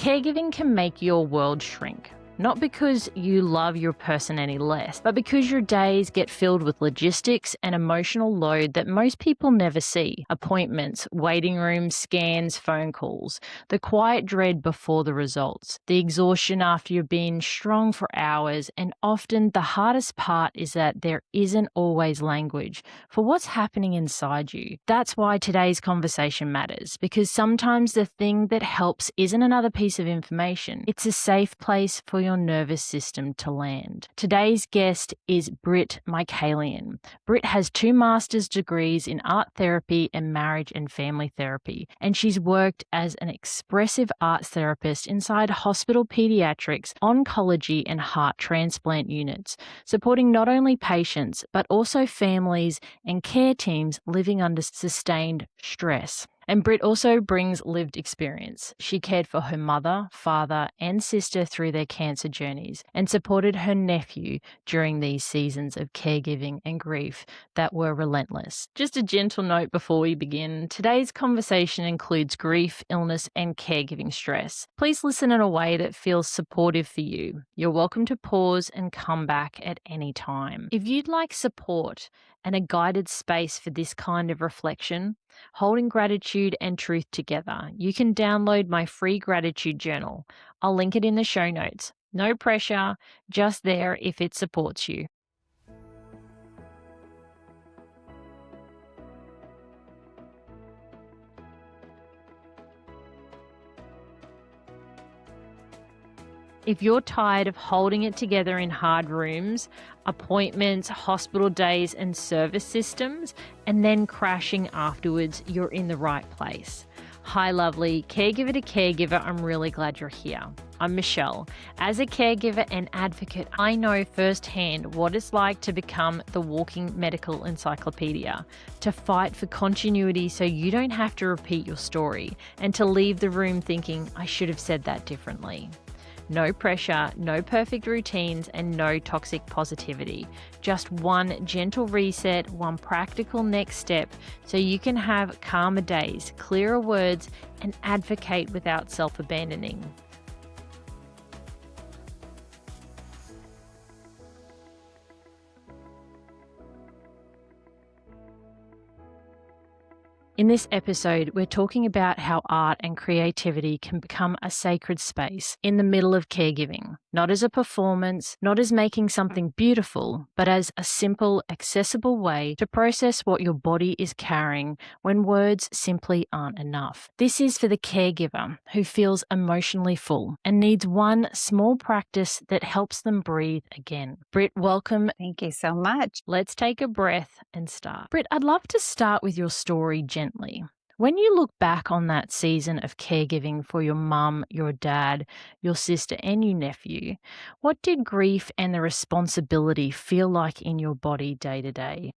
Caregiving can make your world shrink. Not because you love your person any less, but because your days get filled with logistics and emotional load that most people never see. Appointments, waiting rooms, scans, phone calls. The quiet dread before the results. The exhaustion after you've been strong for hours. And often the hardest part is that there isn't always language for what's happening inside you. That's why today's conversation matters, because sometimes the thing that helps isn't another piece of information. It's a safe place for your nervous system to land. Today's guest is Britt Michaelian. Britt has 2 master's degrees in art therapy and marriage and family therapy, and she's worked as an expressive arts therapist inside hospital pediatrics, oncology, and heart transplant units, supporting not only patients, but also families and care teams living under sustained stress. And Britt also brings lived experience. She cared for her mother, father, and sister through their cancer journeys and supported her nephew during these seasons of caregiving and grief that were relentless. Just a gentle note before we begin. Today's conversation includes grief, illness, and caregiving stress. Please listen in a way that feels supportive for you. You're welcome to pause and come back at any time. If you'd like support and a guided space for this kind of reflection, holding gratitude and truth together, you can download my free gratitude journal. I'll link it in the show notes. No pressure, just there if it supports you. If you're tired of holding it together in hard rooms, appointments, hospital days, and service systems, and then crashing afterwards, you're in the right place. Hi, lovely. Caregiver to caregiver, I'm really glad you're here. I'm Michelle. As a caregiver and advocate, I know firsthand what it's like to become the walking medical encyclopedia, to fight for continuity so you don't have to repeat your story, and to leave the room thinking, I should have said that differently. No pressure, no perfect routines, and no toxic positivity. Just one gentle reset, one practical next step so you can have calmer days, clearer words, and advocate without self-abandoning. In this episode, we're talking about how art and creativity can become a sacred space in the middle of caregiving, not as a performance, not as making something beautiful, but as a simple, accessible way to process what your body is carrying when words simply aren't enough. This is for the caregiver who feels emotionally full and needs one small practice that helps them breathe again. Britt, welcome. Thank you so much. Let's take a breath and start. Britt, I'd love to start with your story gently. When you look back on that season of caregiving for your mum, your dad, your sister, and your nephew, what did grief and the responsibility feel like in your body day to day?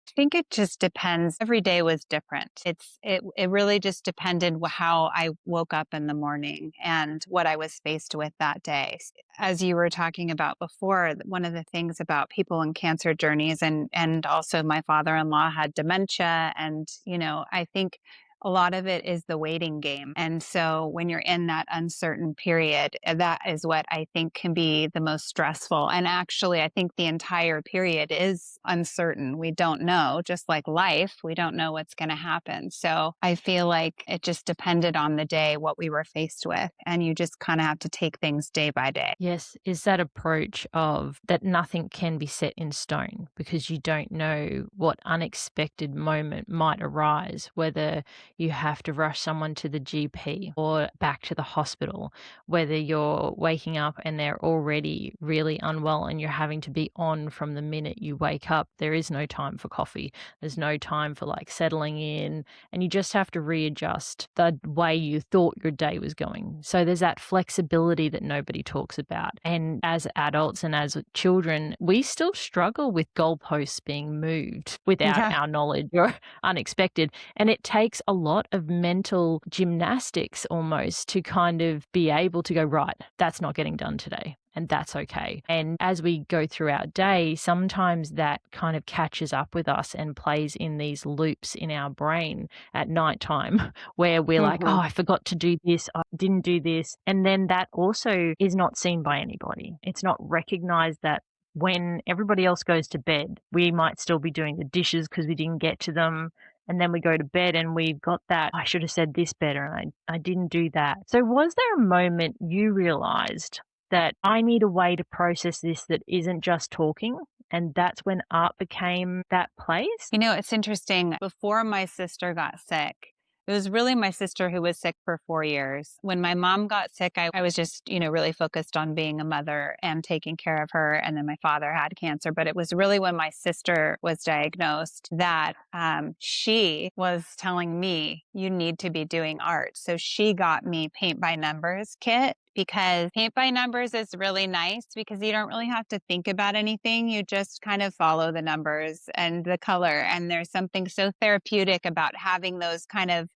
I think it just depends. Every day was different. It really just depended how I woke up in the morning and what I was faced with that day. As you were talking about before, one of the things about people in cancer journeys and also my father-in-law had dementia, and I think a lot of it is the waiting game. And so when you're in that uncertain period, that is what I think can be the most stressful. And actually, I think the entire period is uncertain. We don't know, just like life, we don't know what's going to happen. So I feel like it just depended on the day, what we were faced with. And you just kind of have to take things day by day. Yes, is that approach of that nothing can be set in stone because you don't know what unexpected moment might arise, whether you have to rush someone to the GP or back to the hospital, whether you're waking up and they're already really unwell and you're having to be on from the minute you wake up. There is no time for coffee. There's no time for settling in, and you just have to readjust the way you thought your day was going. So there's that flexibility that nobody talks about. And as adults and as children, we still struggle with goalposts being moved without our knowledge or unexpected. And it takes a lot of mental gymnastics almost to kind of be able to go, right, that's not getting done today. And that's okay. And as we go through our day, sometimes that kind of catches up with us and plays in these loops in our brain at nighttime where we're like, oh, I forgot to do this. I didn't do this. And then that also is not seen by anybody. It's not recognized that when everybody else goes to bed, we might still be doing the dishes because we didn't get to them. And then we go to bed and we've got that, I should have said this better and I didn't do that. So was there a moment you realized that I need a way to process this that isn't just talking? And that's when art became that place? You know, it's interesting. Before my sister got sick, it was really my sister who was sick for 4 years. When my mom got sick, I was just, really focused on being a mother and taking care of her. And then my father had cancer. But it was really when my sister was diagnosed that she was telling me, you need to be doing art. So she got me paint by numbers kit, because paint by numbers is really nice because you don't really have to think about anything. You just kind of follow the numbers and the color. And there's something so therapeutic about having those kind of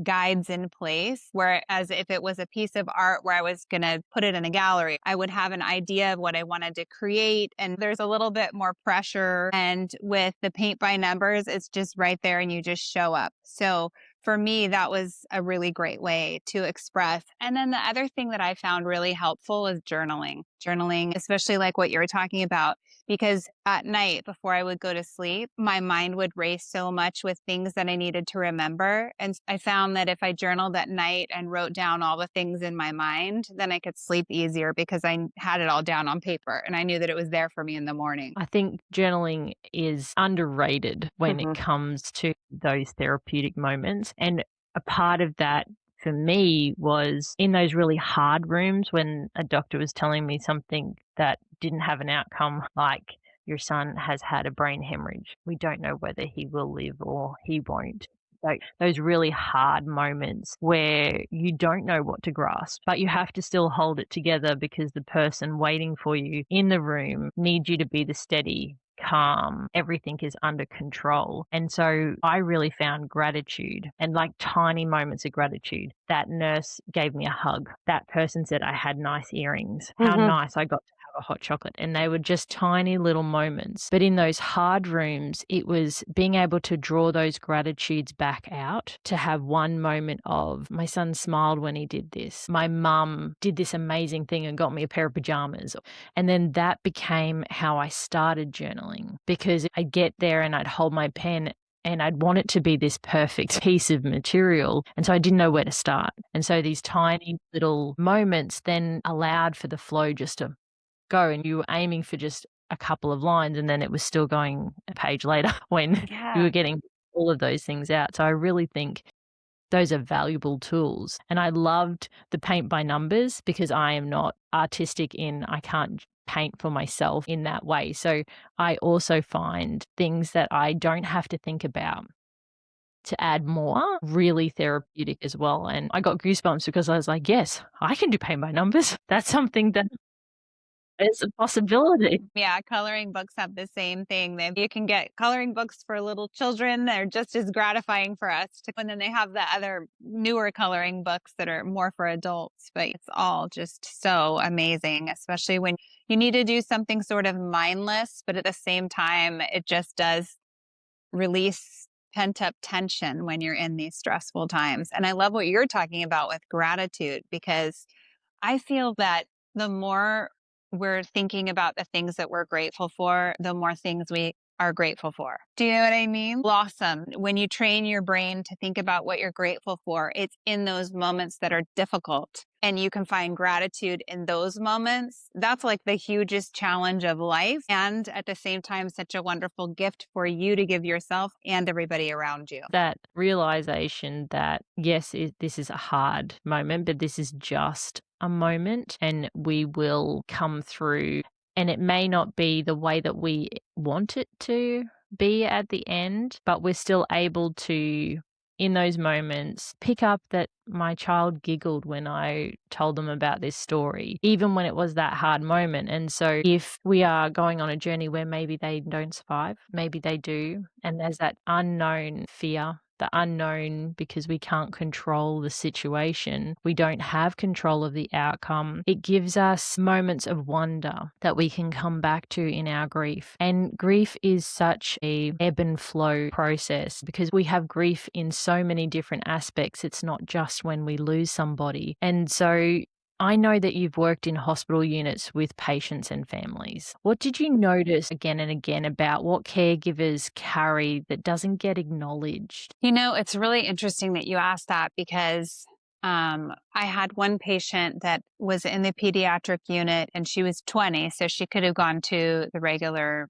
guides in place, whereas if it was a piece of art where I was going to put it in a gallery, I would have an idea of what I wanted to create. And there's a little bit more pressure. And with the paint by numbers, it's just right there and you just show up. So for me, that was a really great way to express. And then the other thing that I found really helpful is journaling. Journaling, especially like what you were talking about, because at night before I would go to sleep, my mind would race so much with things that I needed to remember. And I found that if I journaled at night and wrote down all the things in my mind, then I could sleep easier because I had it all down on paper and I knew that it was there for me in the morning. I think journaling is underrated when it comes to those therapeutic moments. And a part of that for me was in those really hard rooms when a doctor was telling me something that didn't have an outcome, like your son has had a brain hemorrhage. We don't know whether he will live or he won't. Like those really hard moments where you don't know what to grasp, but you have to still hold it together because the person waiting for you in the room needs you to be the steady, calm, everything is under control. And so I really found gratitude and like tiny moments of gratitude. That nurse gave me a hug. That person said I had nice earrings. How nice I got to have a hot chocolate. And they were just tiny little moments. But in those hard rooms, it was being able to draw those gratitudes back out, to have one moment of my son smiled when he did this. My mum did this amazing thing and got me a pair of pajamas. And then that became how I started journaling, because I'd get there and I'd hold my pen and I'd want it to be this perfect piece of material. And so I didn't know where to start. And so these tiny little moments then allowed for the flow just to go, and you were aiming for just a couple of lines and then it was still going a page later when you were getting all of those things out. So I really think those are valuable tools. And I loved the paint by numbers because I am not artistic I can't paint for myself in that way. So I also find things that I don't have to think about to add more really therapeutic as well. And I got goosebumps because I was like, yes, I can do paint by numbers. That's something that is a possibility. Yeah, coloring books have the same thing. You can get coloring books for little children. They're just as gratifying for us. And then they have the other newer coloring books that are more for adults. But it's all just so amazing, especially when you need to do something sort of mindless, but at the same time, it just does release pent up tension when you're in these stressful times. And I love what you're talking about with gratitude, because I feel that the more we're thinking about the things that we're grateful for, the more things we are grateful for. Do you know what I mean? Blossom. When you train your brain to think about what you're grateful for, it's in those moments that are difficult. And you can find gratitude in those moments. That's like the hugest challenge of life. And at the same time, such a wonderful gift for you to give yourself and everybody around you. That realization that, yes, this is a hard moment, but this is just a moment and we will come through. And it may not be the way that we want it to be at the end, but we're still able to, in those moments, pick up that my child giggled when I told them about this story, even when it was that hard moment. And so if we are going on a journey where maybe they don't survive, maybe they do, and there's that unknown fear the unknown, because we can't control the situation. We don't have control of the outcome. It gives us moments of wonder that we can come back to in our grief. And grief is such a ebb and flow process because we have grief in so many different aspects. It's not just when we lose somebody. And so I know that you've worked in hospital units with patients and families. What did you notice again and again about what caregivers carry that doesn't get acknowledged? It's really interesting that you asked that because I had one patient that was in the pediatric unit and she was 20, so she could have gone to the regular,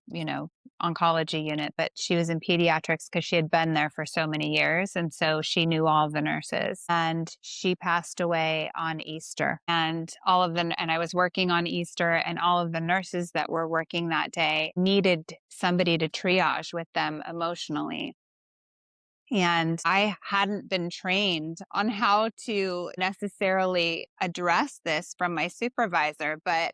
oncology unit, but she was in pediatrics because she had been there for so many years. And so she knew all the nurses and she passed away on Easter and and I was working on Easter and all of the nurses that were working that day needed somebody to triage with them emotionally. And I hadn't been trained on how to necessarily address this from my supervisor, but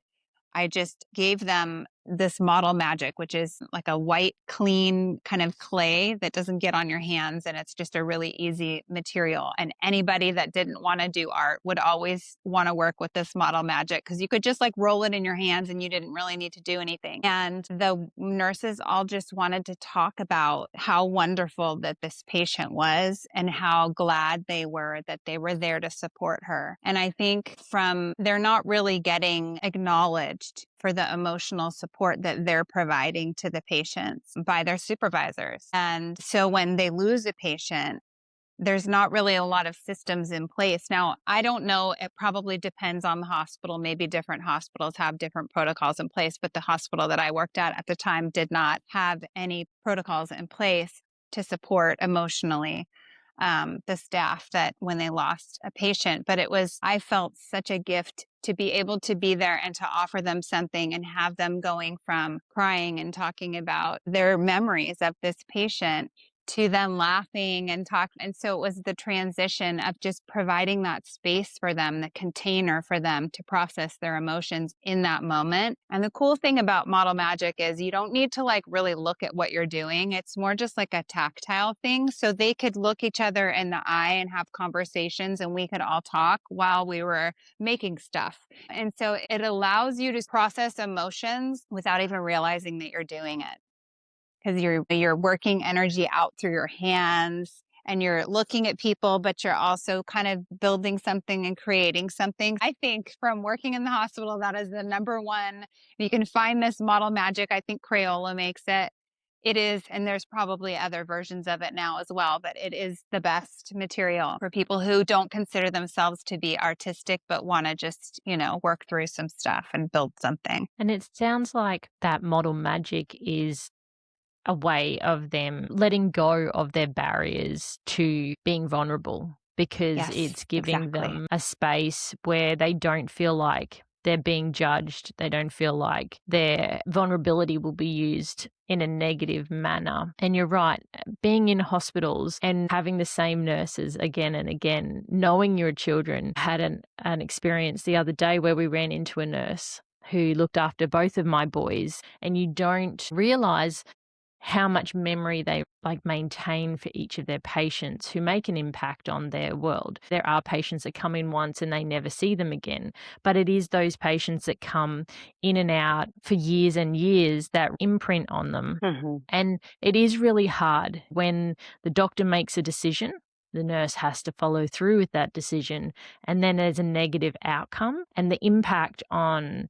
I just gave them this model magic, which is like a white, clean kind of clay that doesn't get on your hands. And it's just a really easy material. And anybody that didn't want to do art would always want to work with this model magic because you could just like roll it in your hands and you didn't really need to do anything. And the nurses all just wanted to talk about how wonderful that this patient was and how glad they were that they were there to support her. And I think they're not really getting acknowledged for the emotional support that they're providing to the patients by their supervisors. And so when they lose a patient, there's not really a lot of systems in place. Now, I don't know, it probably depends on the hospital. Maybe different hospitals have different protocols in place, but the hospital that I worked at the time did not have any protocols in place to support emotionally the staff that when they lost a patient. But I felt such a gift to be able to be there and to offer them something and have them going from crying and talking about their memories of this patient to them laughing and talk. And so it was the transition of just providing that space for them, the container for them to process their emotions in that moment. And the cool thing about model magic is you don't need to like really look at what you're doing. It's more just like a tactile thing. So they could look each other in the eye and have conversations and we could all talk while we were making stuff. And so it allows you to process emotions without even realizing that you're doing it. Because you're working energy out through your hands and you're looking at people, but you're also kind of building something and creating something. I think from working in the hospital, that is the number one. You can find this model magic. I think Crayola makes it. It is, and there's probably other versions of it now as well, but it is the best material for people who don't consider themselves to be artistic, but want to just, work through some stuff and build something. And it sounds like that model magic is a way of them letting go of their barriers to being vulnerable because Yes, it's giving exactly. them a space where they don't feel like they're being judged. They don't feel like their vulnerability will be used in a negative manner. And you're right, being in hospitals and having the same nurses again and again, knowing your children. Had an experience the other day where we ran into a nurse who looked after both of my boys, and you don't realize how much memory they maintain for each of their patients who make an impact on their world. There are patients that come in once and they never see them again, but it is those patients that come in and out for years and years that imprint on them. Mm-hmm. And it is really hard when the doctor makes a decision. The nurse has to follow through with that decision, and then there's a negative outcome, and the impact on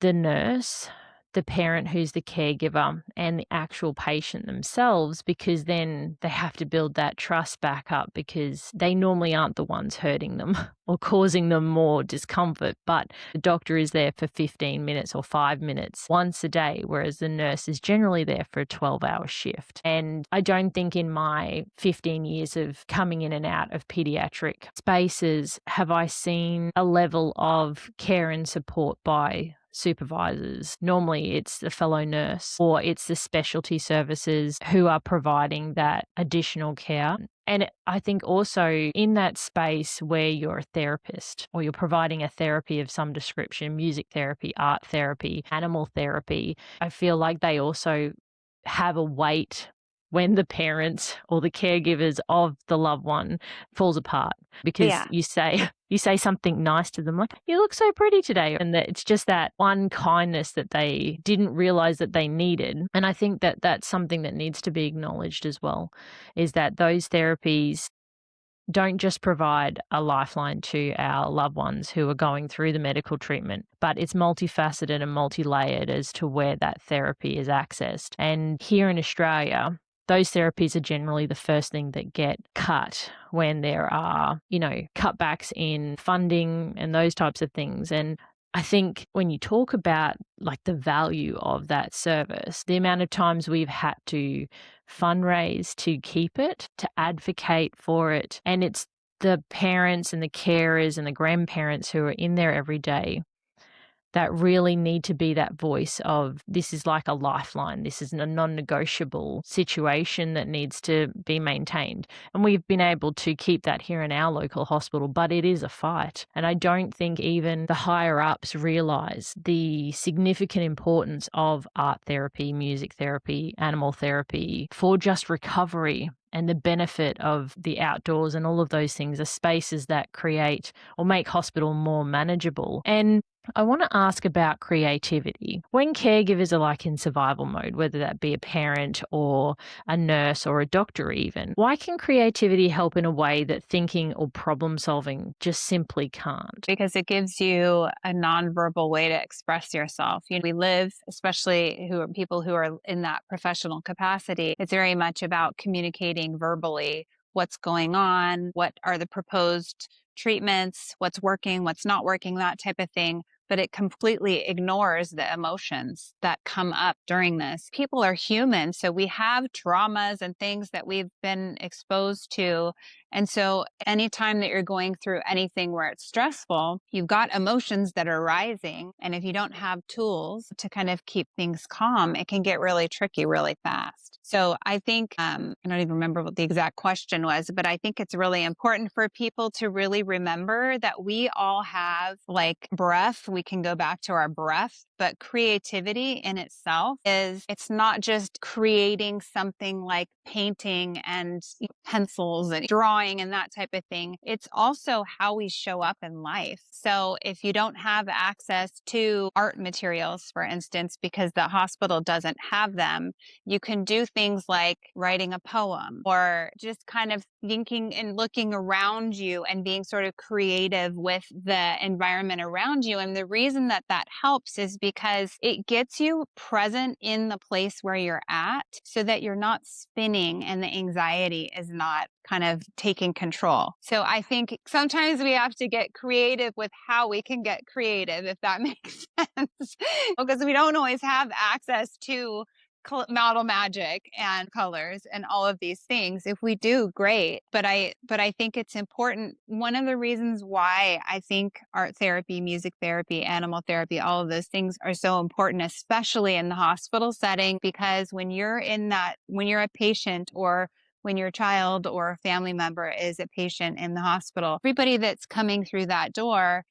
the nurse, the parent who's the caregiver, and the actual patient themselves, because then they have to build that trust back up because they normally aren't the ones hurting them or causing them more discomfort, but the doctor is there for 15 minutes or 5 minutes once a day, whereas the nurse is generally there for a 12-hour shift. And I don't think in my 15 years of coming in and out of pediatric spaces have I seen a level of care and support by supervisors. Normally it's the fellow nurse or it's the specialty services who are providing that additional care. And I think also in that space where you're a therapist or you're providing a therapy of some description, music therapy, art therapy, animal therapy, I feel like they also have a weight when the parents or the caregivers of the loved one falls apart because Yeah. you say something nice to them, like, you look so pretty today. And that it's just that one kindness that they didn't realize that they needed. And I think that that's something that needs to be acknowledged as well, is that those therapies don't just provide a lifeline to our loved ones who are going through the medical treatment, but it's multifaceted and multi-layered as to where that therapy is accessed. And here in Australia, those therapies are generally the first thing that get cut when there are, cutbacks in funding and those types of things. And I think when you talk about like the value of that service, the amount of times we've had to fundraise to keep it, to advocate for it, and it's the parents and the carers and the grandparents who are in there every day that really need to be that voice of, this is like a lifeline. This is a non-negotiable situation that needs to be maintained. And we've been able to keep that here in our local hospital, but it is a fight. And I don't think even the higher ups realize the significant importance of art therapy, music therapy, animal therapy for just recovery and the benefit of the outdoors and all of those things are spaces that create or make hospital more manageable. And I want to ask about creativity. When caregivers are like in survival mode, whether that be a parent or a nurse or a doctor even, why can creativity help in a way that thinking or problem solving just simply can't? Because it gives you a nonverbal way to express yourself. We live, especially people who are in that professional capacity, it's very much about communicating verbally what's going on, what are the proposed treatments, what's working, what's not working, that type of thing. But it completely ignores the emotions that come up during this. People are human, so we have traumas and things that we've been exposed to. And so anytime that you're going through anything where it's stressful, you've got emotions that are rising. And if you don't have tools to kind of keep things calm, it can get really tricky really fast. So I think, I don't even remember what the exact question was, but I think it's really important for people to really remember that we all have like breath. We can go back to our breath, but creativity in itself it's not just creating something like painting and pencils and drawing and that type of thing. It's also how we show up in life. So if you don't have access to art materials, for instance, because the hospital doesn't have them, you can do things like writing a poem or just kind of thinking and looking around you and being sort of creative with the environment around you. And the reason that that helps is because it gets you present in the place where you're at so that you're not spinning and the anxiety is not kind of taking control. So I think sometimes we have to get creative with how we can get creative, if that makes sense, because we don't always have access to model magic and colors and all of these things. If we do, great. But I think it's important. One of the reasons why I think art therapy, music therapy, animal therapy, all of those things are so important, especially in the hospital setting, because when you're a patient or when your child or a family member is a patient in the hospital, everybody that's coming through that door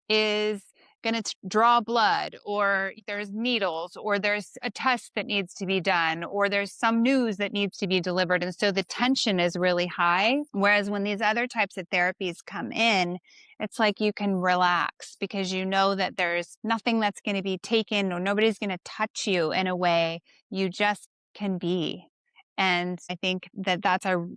is going to draw blood, or there's needles, or there's a test that needs to be done, or there's some news that needs to be delivered. And so the tension is really high. Whereas when these other types of therapies come in, it's like you can relax because you know that there's nothing that's going to be taken or nobody's going to touch you in a way. You just can be. And I think that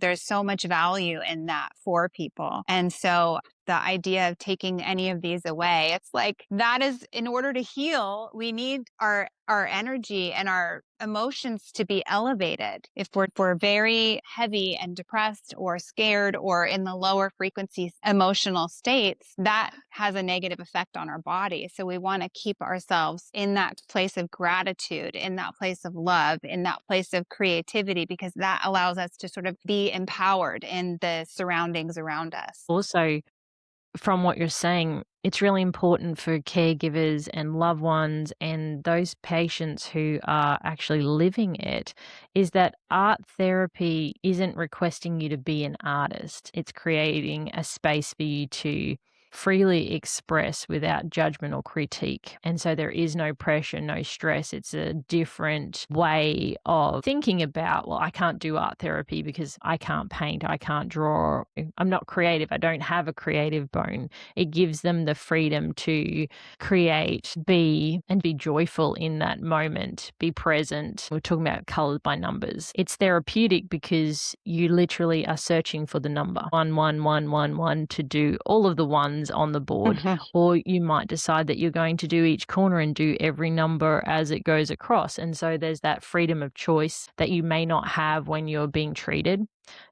there's so much value in that for people. And so the idea of taking any of these away, it's like that is, in order to heal, we need our energy and our emotions to be elevated. If we're very heavy and depressed or scared or in the lower frequency emotional states, that has a negative effect on our body. So we want to keep ourselves in that place of gratitude, in that place of love, in that place of creativity, because that allows us to sort of be empowered in the surroundings around us. Also, from what you're saying, it's really important for caregivers and loved ones and those patients who are actually living it, is that art therapy isn't requesting you to be an artist. It's creating a space for you to freely express without judgment or critique. And so there is no pressure, no stress. It's a different way of thinking about, well, I can't do art therapy because I can't paint, I can't draw, I'm not creative, I don't have a creative bone. It gives them the freedom to create, be joyful in that moment, be present. We're talking about colors by numbers. It's therapeutic because you literally are searching for the number 11111 to do all of the ones on the board. Or you might decide that you're going to do each corner and do every number as it goes across. And so there's that freedom of choice that you may not have when you're being treated.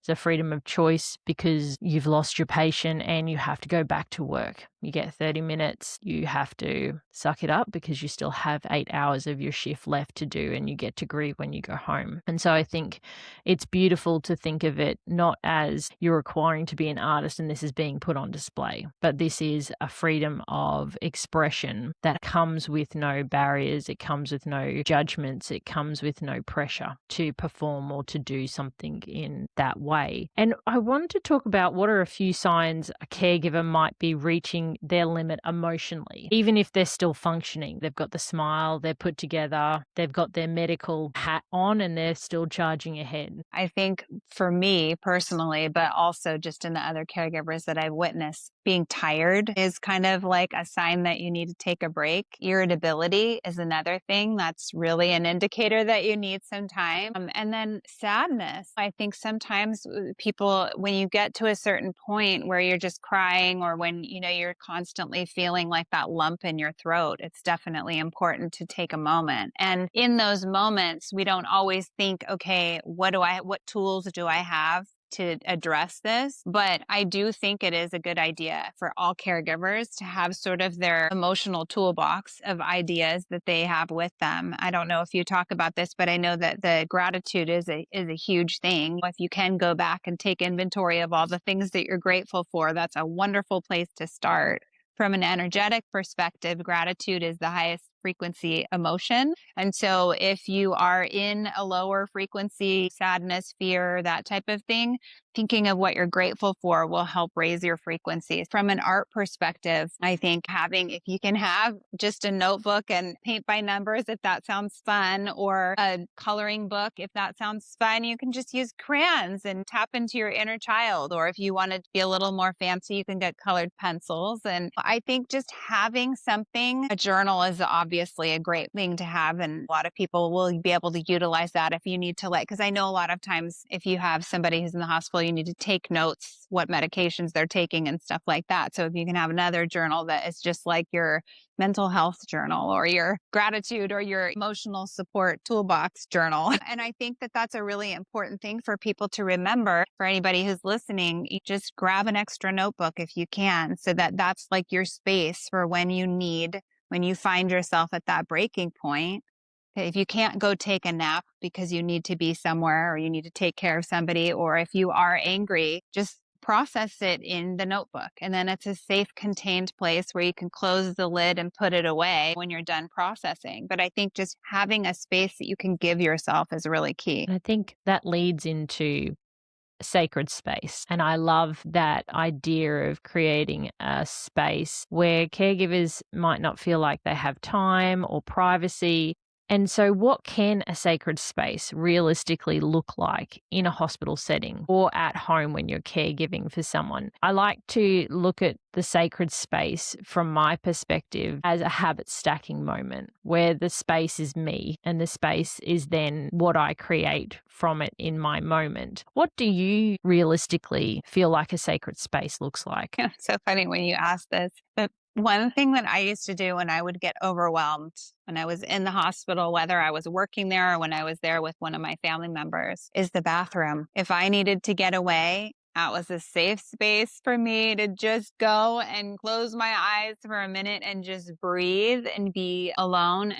It's a freedom of choice because you've lost your patient and you have to go back to work. You get 30 minutes, you have to suck it up because you still have 8 hours of your shift left to do, and you get to grieve when you go home. And so I think it's beautiful to think of it not as you're requiring to be an artist and this is being put on display, but this is a freedom of expression that comes with no barriers, it comes with no judgments, it comes with no pressure to perform or to do something in that way. And I wanted to talk about what are a few signs a caregiver might be reaching their limit emotionally, even if they're still functioning. They've got the smile, they're put together, they've got their medical hat on, and they're still charging ahead. I think for me personally, but also just in the other caregivers that I've witnessed, being tired is kind of like a sign that you need to take a break. Irritability is another thing that's really an indicator that you need some time. And then sadness. I think sometimes people, when you get to a certain point where you're just crying, or when, you're constantly feeling like that lump in your throat, it's definitely important to take a moment. And in those moments, we don't always think, okay, what tools do I have to address this? But I do think it is a good idea for all caregivers to have sort of their emotional toolbox of ideas that they have with them. I don't know if you talk about this, but I know that the gratitude is a huge thing. If you can go back and take inventory of all the things that you're grateful for, that's a wonderful place to start. From an energetic perspective, gratitude is the highest frequency emotion. And so if you are in a lower frequency, sadness, fear, that type of thing, thinking of what you're grateful for will help raise your frequency. From an art perspective, I think if you can have just a notebook and paint by numbers, if that sounds fun, or a coloring book, if that sounds fun, you can just use crayons and tap into your inner child. Or if you want to be a little more fancy, you can get colored pencils. And I think just having something, a journal is obviously a great thing to have. And a lot of people will be able to utilize that if you need to, because I know a lot of times if you have somebody who's in the hospital, you need to take notes, what medications they're taking and stuff like that. So if you can have another journal that is just like your mental health journal or your gratitude or your emotional support toolbox journal. And I think that that's a really important thing for people to remember. For anybody who's listening, you just grab an extra notebook if you can, so that that's like your space for when you find yourself at that breaking point. If you can't go take a nap because you need to be somewhere or you need to take care of somebody, or if you are angry, just process it in the notebook. And then it's a safe, contained place where you can close the lid and put it away when you're done processing. But I think just having a space that you can give yourself is really key. And I think that leads into sacred space. And I love that idea of creating a space where caregivers might not feel like they have time or privacy. And so what can a sacred space realistically look like in a hospital setting or at home when you're caregiving for someone? I like to look at the sacred space from my perspective as a habit stacking moment where the space is me and the space is then what I create from it in my moment. What do you realistically feel like a sacred space looks like? It's so funny when you ask this. But one thing that I used to do when I would get overwhelmed when I was in the hospital, whether I was working there or when I was there with one of my family members, is the bathroom. If I needed to get away, that was a safe space for me to just go and close my eyes for a minute and just breathe and be alone.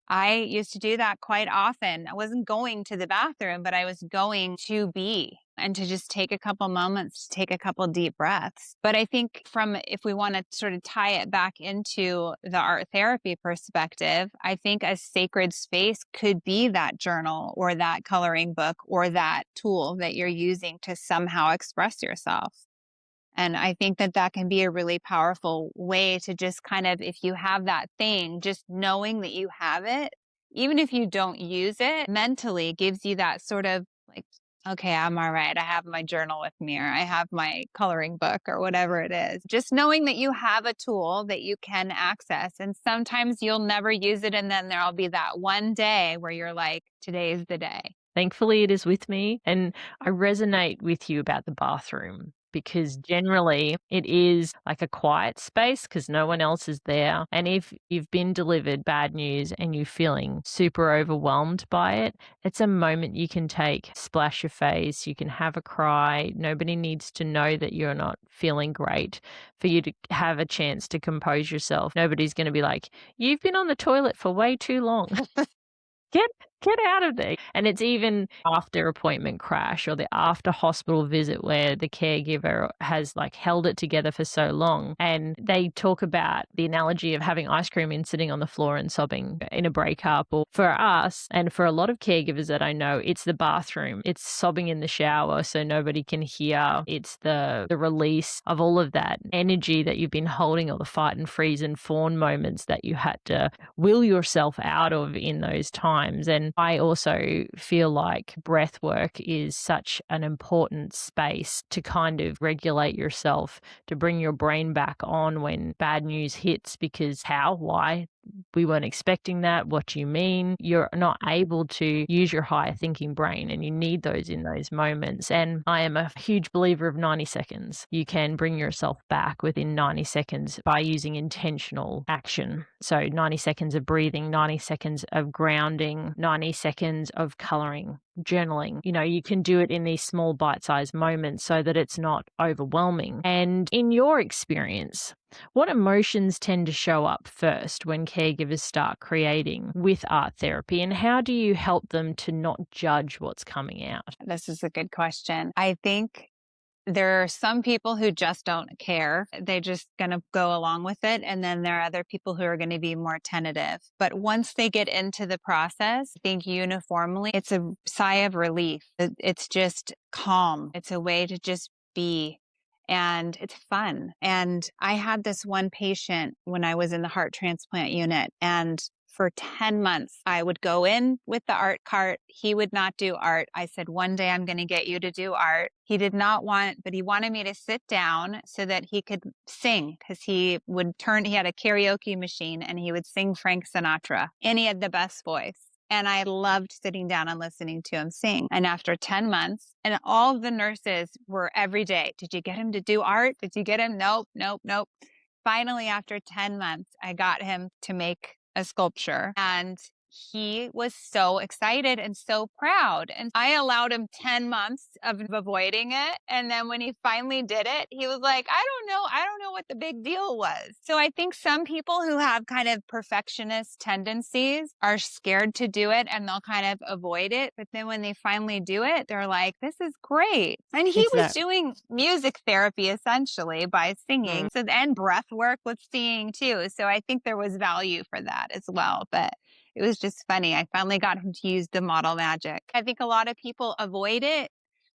I used to do that quite often. I wasn't going to the bathroom, but I was going to be and to just take a couple moments, to take a couple deep breaths. But I think if we want to sort of tie it back into the art therapy perspective, I think a sacred space could be that journal or that coloring book or that tool that you're using to somehow express yourself. And I think that that can be a really powerful way to just kind of, if you have that thing, just knowing that you have it, even if you don't use it, mentally gives you that sort of like, okay, I'm all right. I have my journal with me, or I have my coloring book, or whatever it is. Just knowing that you have a tool that you can access. And sometimes you'll never use it. And then there'll be that one day where you're like, today's the day. Thankfully, it is with me, and I resonate with you about the bathroom because generally it is like a quiet space because no one else is there. And if you've been delivered bad news and you're feeling super overwhelmed by it, it's a moment you can take, splash your face, you can have a cry. Nobody needs to know that you're not feeling great for you to have a chance to compose yourself. Nobody's going to be like, you've been on the toilet for way too long. Get get out of there. And it's even after appointment crash or the after hospital visit where the caregiver has like held it together for so long. And they talk about the analogy of having ice cream and sitting on the floor and sobbing in a breakup. Or for us, and for a lot of caregivers that I know, it's the bathroom. It's sobbing in the shower so nobody can hear. It's the release of all of that energy that you've been holding, or the fight and freeze and fawn moments that you had to will yourself out of in those times. And I also feel like breath work is such an important space to kind of regulate yourself, to bring your brain back on when bad news hits, because how, why? We weren't expecting that. What do you mean? You're not able to use your higher thinking brain, and you need those in those moments. And I am a huge believer of 90 seconds. You can bring yourself back within 90 seconds by using intentional action. So 90 seconds of breathing, 90 seconds of grounding, 90 seconds of coloring, journaling. You can do it in these small bite-sized moments so that it's not overwhelming. And in your experience, what emotions tend to show up first when caregivers start creating with art therapy, and how do you help them to not judge what's coming out? This is a good question. I think there are some people who just don't care. They're just going to go along with it. And then there are other people who are going to be more tentative. But once they get into the process, I think uniformly, it's a sigh of relief. It's just calm. It's a way to just be. And it's fun. And I had this one patient when I was in the heart transplant unit, and for 10 months, I would go in with the art cart. He would not do art. I said, one day I'm going to get you to do art. He did not want, but he wanted me to sit down so that he could sing, because he had a karaoke machine and he would sing Frank Sinatra, and he had the best voice. And I loved sitting down and listening to him sing. And after 10 months, and all of the nurses were every day, did you get him to do art? Did you get him? Nope, nope, nope. Finally, after 10 months, I got him to make a sculpture, and he was so excited and so proud. And I allowed him 10 months of avoiding it. And then when he finally did it, he was like, I don't know what the big deal was. So I think some people who have kind of perfectionist tendencies are scared to do it, and they'll kind of avoid it. But then when they finally do it, they're like, this is great. And he It's was that. doing music therapy essentially by singing. Mm. So, and breath work with singing too. So I think there was value for that as well. But it was just funny. I finally got him to use the model magic. I think a lot of people avoid it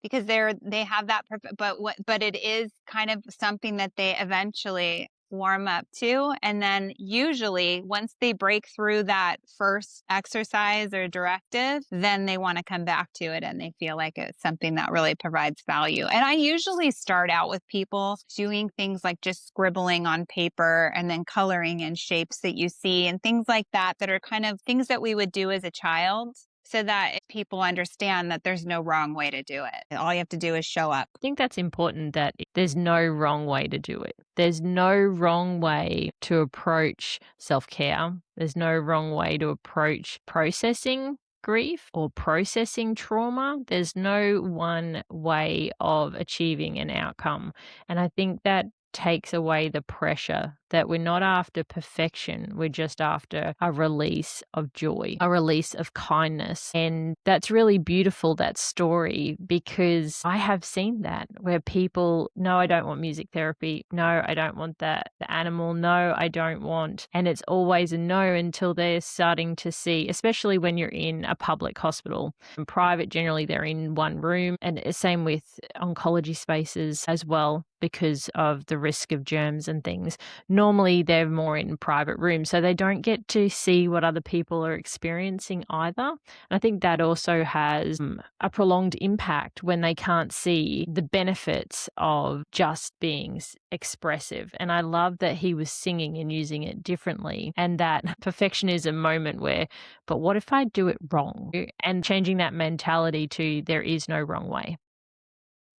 because they have that, but it is kind of something that they eventually warm up to. And then usually once they break through that first exercise or directive, then they want to come back to it, and they feel like it's something that really provides value. And I usually start out with people doing things like just scribbling on paper and then coloring in shapes that you see and things like that, that are kind of things that we would do as a child, so that people understand that there's no wrong way to do it. All you have to do is show up. I think that's important, that there's no wrong way to do it. There's no wrong way to approach self-care. There's no wrong way to approach processing grief or processing trauma. There's no one way of achieving an outcome. And I think that takes away the pressure that we're not after perfection. We're just after a release of joy, a release of kindness. And that's really beautiful, that story, because I have seen that where people, no, I don't want music therapy. No, I don't want that. The animal, no, I don't want. And it's always a no until they're starting to see, especially when you're in a public hospital. In private, generally they're in one room. And same with oncology spaces as well, because of the risk of germs and things. Normally they're more in private rooms, so they don't get to see what other people are experiencing either. And I think that also has a prolonged impact when they can't see the benefits of just being expressive. And I love that he was singing and using it differently, and that perfectionism moment where, but what if I do it wrong? And changing that mentality to there is no wrong way.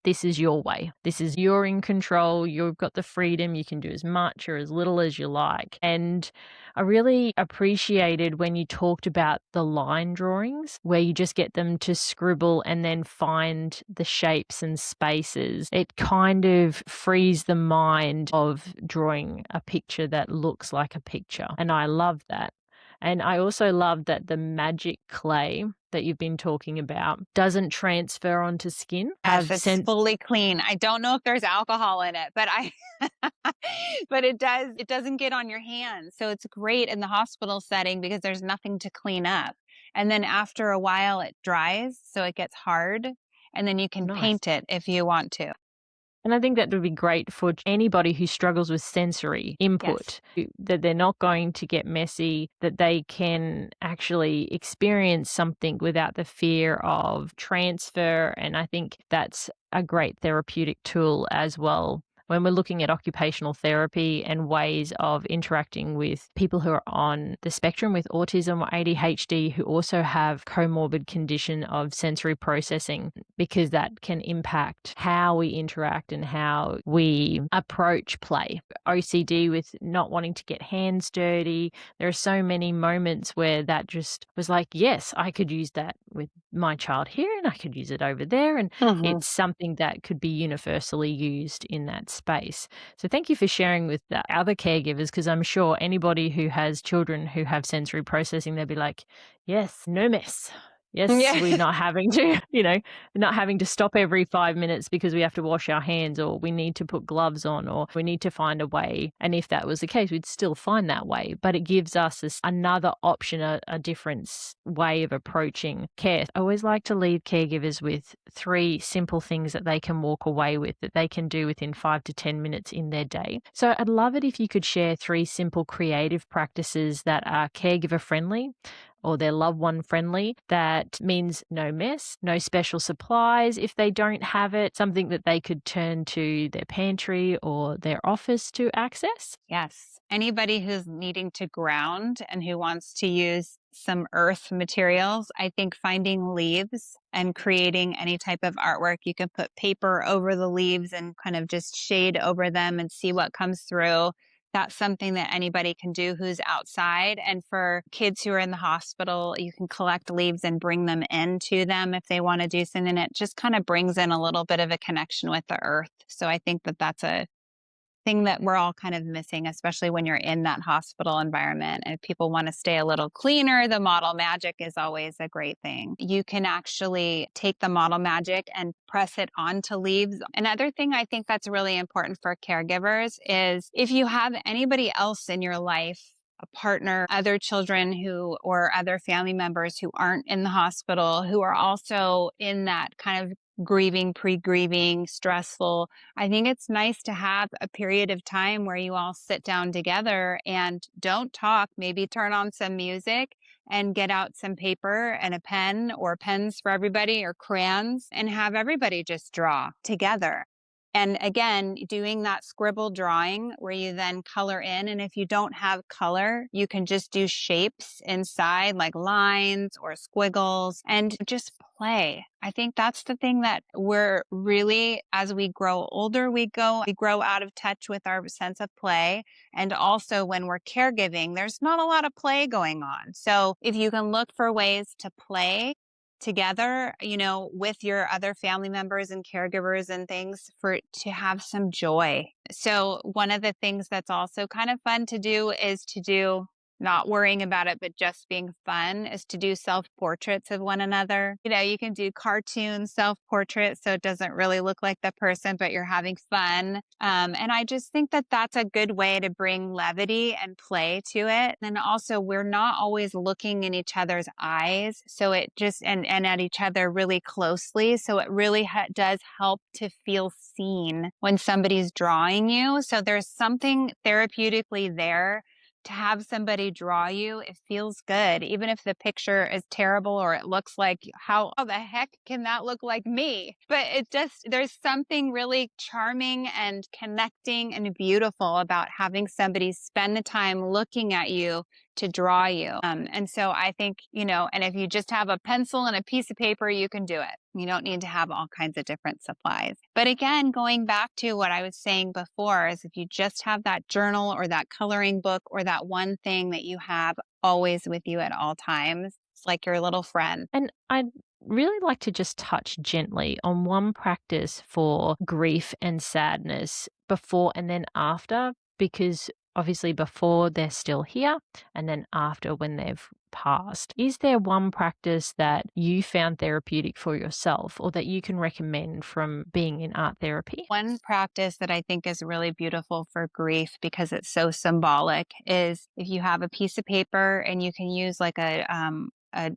This is your way. This is you're in control. You've got the freedom. You can do as much or as little as you like. And I really appreciated when you talked about the line drawings where you just get them to scribble and then find the shapes and spaces. It kind of frees the mind of drawing a picture that looks like a picture. And I love that. And I also love that the magic clay that you've been talking about doesn't transfer onto skin. Yes, it's fully clean. I don't know if there's alcohol in it, but but it doesn't get on your hands. So it's great in the hospital setting because there's nothing to clean up. And then after a while it dries, so it gets hard, and then you can Nice. paint it if you want to. And I think that would be great for anybody who struggles with sensory input, that they're not going to get messy, that they can actually experience something without the fear of transfer. And I think that's a great therapeutic tool as well. When we're looking at occupational therapy and ways of interacting with people who are on the spectrum with autism or ADHD who also have comorbid condition of sensory processing, because that can impact how we interact and how we approach play. OCD with not wanting to get hands dirty. There are so many moments where that just was like, yes, I could use that with my child here and I could use it over there. And it's something that could be universally used in that space. So thank you for sharing with the other caregivers, because I'm sure anybody who has children who have sensory processing, they'll be like, yes, no mess. Yes, Yeah. we're not having to, not having to stop every 5 minutes because we have to wash our hands, or we need to put gloves on, or we need to find a way. And if that was the case, we'd still find that way. But it gives us another option, a different way of approaching care. I always like to leave caregivers with 3 simple things that they can walk away with, that they can do within 5 to 10 minutes in their day. So I'd love it if you could share 3 simple creative practices that are caregiver friendly, or their loved one friendly. That means no mess, no special supplies if they don't have it, something that they could turn to their pantry or their office to access. Yes. Anybody who's needing to ground and who wants to use some earth materials, I think finding leaves and creating any type of artwork, you can put paper over the leaves and kind of just shade over them and see what comes through. That's something that anybody can do who's outside. And for kids who are in the hospital, you can collect leaves and bring them into them if they want to do something. It just kind of brings in a little bit of a connection with the earth. So I think that that's a thing that we're all kind of missing, especially when you're in that hospital environment. And if people want to stay a little cleaner, the model magic is always a great thing. You can actually take the model magic and press it onto leaves. Another thing I think that's really important for caregivers is if you have anybody else in your life, a partner, other children or other family members who aren't in the hospital, who are also in that kind of grieving, pre-grieving, stressful. I think it's nice to have a period of time where you all sit down together and don't talk, maybe turn on some music and get out some paper and a pen, or pens for everybody, or crayons, and have everybody just draw together. And again, doing that scribble drawing where you then color in. And if you don't have color, you can just do shapes inside, like lines or squiggles, and just play. I think that's the thing that we're really, as we grow older, we grow out of touch with our sense of play. And also when we're caregiving, there's not a lot of play going on. So if you can look for ways to play together, with your other family members and caregivers and things for to have some joy. So one of the things that's also kind of fun to do is to do not worrying about it, but just being fun is to do self portraits of one another. You can do cartoon self portraits so it doesn't really look like the person, but you're having fun. And I just think that that's a good way to bring levity and play to it. And also, we're not always looking in each other's eyes. So it just, and at each other really closely. So it really does help to feel seen when somebody's drawing you. So there's something therapeutically there to have somebody draw you. It feels good, even if the picture is terrible or it looks like, how the heck can that look like me? But there's something really charming and connecting and beautiful about having somebody spend the time looking at you to draw you. And so I think, and if you just have a pencil and a piece of paper, you can do it. You don't need to have all kinds of different supplies. But again, going back to what I was saying before, is if you just have that journal or that coloring book or that one thing that you have always with you at all times, it's like your little friend. And I'd really like to just touch gently on one practice for grief and sadness before and then after, because obviously before they're still here and then after when they've passed. Is there one practice that you found therapeutic for yourself or that you can recommend from being in art therapy? One practice that I think is really beautiful for grief because it's so symbolic is if you have a piece of paper and you can use like a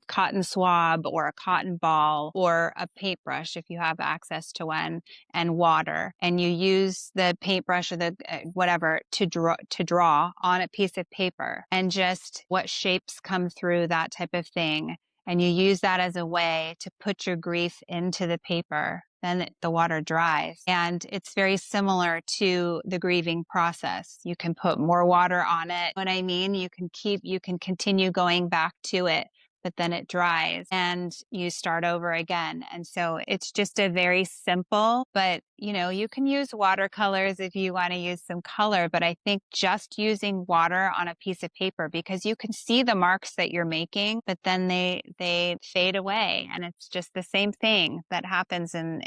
cotton swab or a cotton ball or a paintbrush if you have access to one, and water, and you use the paintbrush or the whatever to draw on a piece of paper and just what shapes come through, that type of thing. And you use that as a way to put your grief into the paper, then the water dries. And it's very similar to the grieving process. You can put more water on it. What I mean, you can continue going back to it, but then it dries and you start over again. And so it's just a very simple, but you can use watercolors if you want to use some color, but I think just using water on a piece of paper, because you can see the marks that you're making, but then they fade away. And it's just the same thing that happens in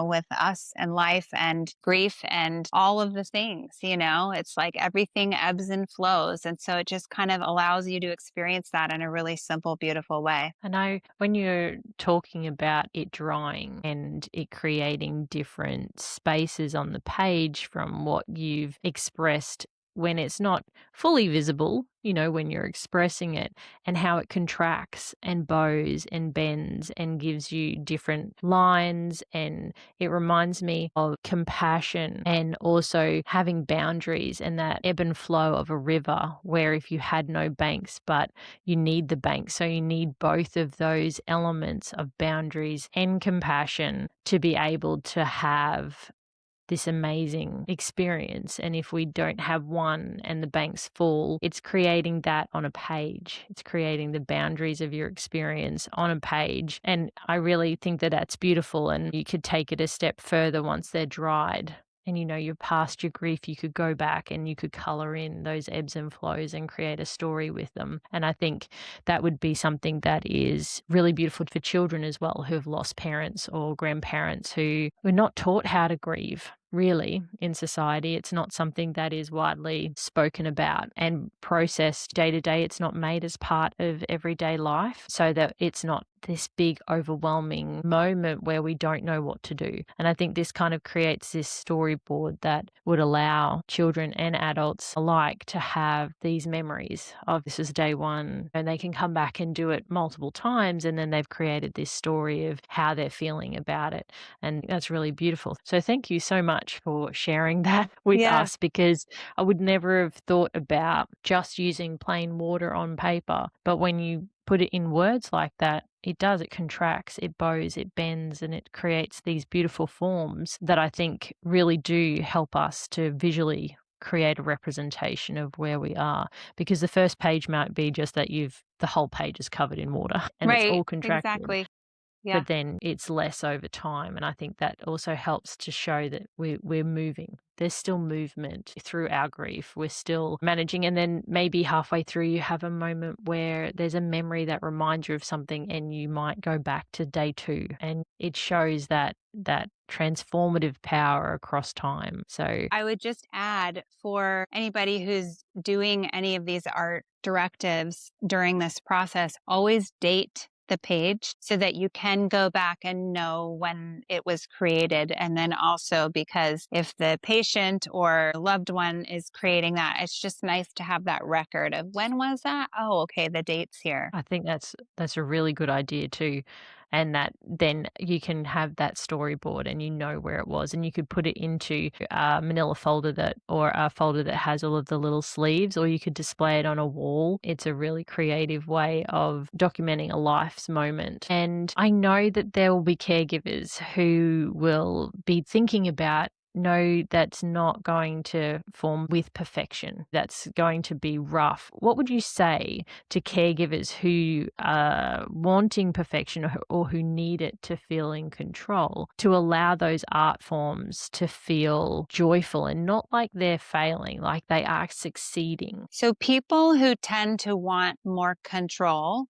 with us and life and grief and all of the things, it's like everything ebbs and flows. And so it just kind of allows you to experience that in a really simple, beautiful way. I know when you're talking about it drying and it creating different spaces on the page from what you've expressed when it's not fully visible, when you're expressing it, and how it contracts and bows and bends and gives you different lines. And it reminds me of compassion and also having boundaries and that ebb and flow of a river where if you had no banks, but you need the banks. So you need both of those elements of boundaries and compassion to be able to have this amazing experience. And if we don't have one and the bank's full, it's creating that on a page. It's creating the boundaries of your experience on a page. And I really think that that's beautiful. And you could take it a step further once they're dried. And you're past your grief, you could go back and you could color in those ebbs and flows and create a story with them. And I think that would be something that is really beautiful for children as well, who have lost parents or grandparents who were not taught how to grieve. Really, in society, it's not something that is widely spoken about and processed day to day. It's not made as part of everyday life, so that it's not this big overwhelming moment where we don't know what to do. And I think this kind of creates this storyboard that would allow children and adults alike to have these memories of this is day one, and they can come back and do it multiple times, and then they've created this story of how they're feeling about it. And that's really beautiful. So thank you so much for sharing that with Yeah. us, because I would never have thought about just using plain water on paper. But when you put it in words like that, it contracts, it bows, it bends, and it creates these beautiful forms that I think really do help us to visually create a representation of where we are. Because the first page might be just that the whole page is covered in water and it's Right, all contracted. exactly. Yeah. but then it's less over time. And I think that also helps to show that we're moving. There's still movement through our grief. We're still managing. And then maybe halfway through, you have a moment where there's a memory that reminds you of something, and you might go back to day two. And it shows that transformative power across time. So I would just add, for anybody who's doing any of these art directives during this process, always date the page so that you can go back and know when it was created. And then also, because if the patient or loved one is creating that, it's just nice to have that record of when was that? Oh, okay, the date's here. I think that's a really good idea too. And that then you can have that storyboard and you know where it was, and you could put it into a manila folder or a folder that has all of the little sleeves, or you could display it on a wall. It's a really creative way of documenting a life's moment. And I know that there will be caregivers who will be thinking about, no, that's not going to form with perfection. That's going to be rough. What would you say to caregivers who are wanting perfection, or who need it to feel in control, to allow those art forms to feel joyful and not like they're failing, like they are succeeding? So, people who tend to want more control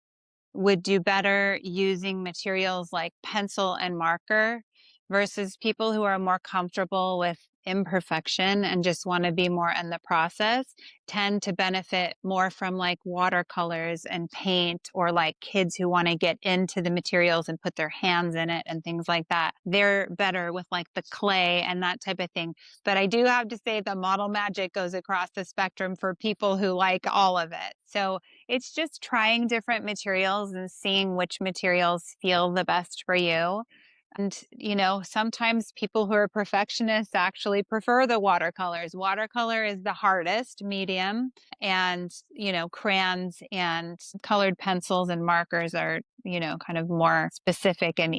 would do better using materials like pencil and marker versus people who are more comfortable with imperfection and just want to be more in the process tend to benefit more from like watercolors and paint, or like kids who want to get into the materials and put their hands in it and things like that. They're better with like the clay and that type of thing. But I do have to say the model magic goes across the spectrum for people who like all of it. So it's just trying different materials and seeing which materials feel the best for you. And, sometimes people who are perfectionists actually prefer the watercolors. Watercolor is the hardest medium, and, crayons and colored pencils and markers are, kind of more specific and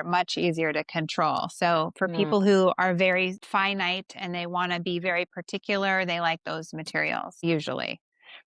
much easier to control. So for Mm. people who are very finite and they want to be very particular, they like those materials usually.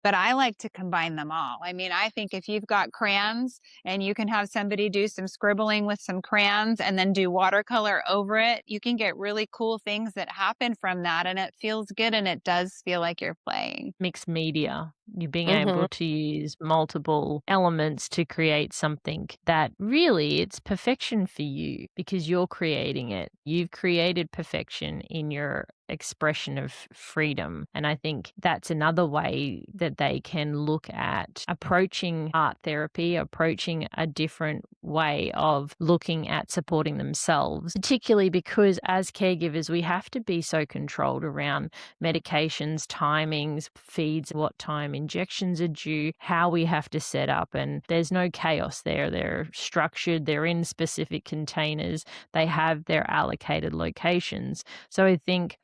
But I like to combine them all. I mean, I think if you've got crayons and you can have somebody do some scribbling with some crayons and then do watercolor over it, you can get really cool things that happen from that. And it feels good, and it does feel like you're playing. Mixed media, you're being Hmm. able to use multiple elements to create something that really it's perfection for you because you're creating it. You've created perfection in your expression of freedom. And I think that's another way that they can look at approaching art therapy, approaching a different way of looking at supporting themselves, particularly because as caregivers, we have to be so controlled around medications, timings, feeds, what time injections are due, how we have to set up. And there's no chaos there. They're structured, they're in specific containers, they have their allocated locations. So I think